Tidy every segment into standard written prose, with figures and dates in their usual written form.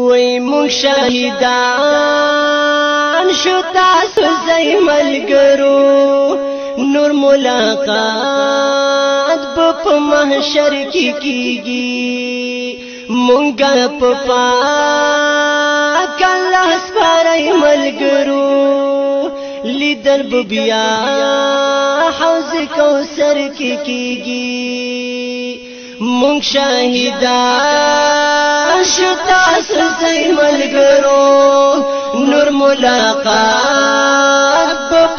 وای مونږ شهیدان شو تاسو زئی ملګرو نور ملاقات په محشر کې کیږي مونږ په پاک الله سپارای ملګرو لیدل بیا حوض کوثر کې کیږي مونږ شهیدان شو تاسو زئی ملګرو نور ملاقات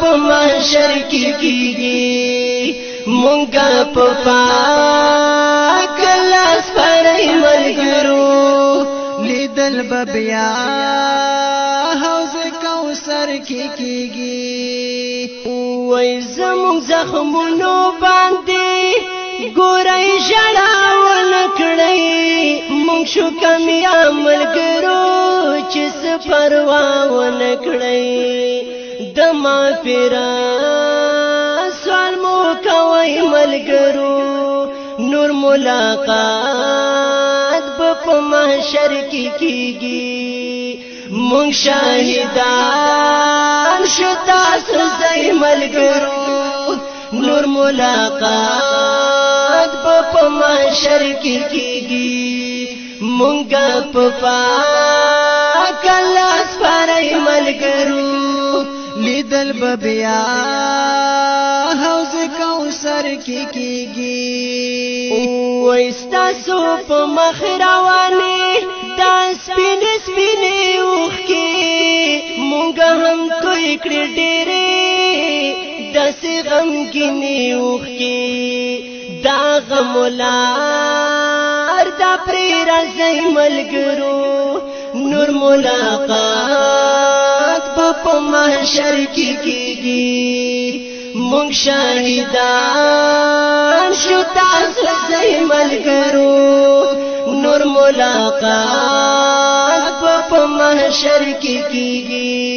په محشر کې کیږي مونږ په پاک الله سپارای ملګرو لیدل بیا حوض کوثر کې کیږي وای زموږ زخمونو باندې ګورای ژړا ونکړی مونږ شو کامیاب ملګرو چې څه پروا ونکړی د مغفرت سوال مو کوئ ملګرو نور ملاقات په محشر کې کیږي مونږ شهیدان شو تاسو زئی ملګرو نور ملاقات په محشر کې کیږي مونږ په پاک الله سپارای ملګرو لیدل بیا حوض کوثر کې کیږي وای ستاسو په مخ روانې دا سپین سپینې اوښکې مونږ هم توی کړې ډېرې داسې غمګینې اوښکې دا غم ولار دا پرې راځئ ملګرو نور ملاقات په محشر کې کیږي مونږ شهیدان شو تاسو زئی ملګرو نور ملاقات په محشر کې کیږي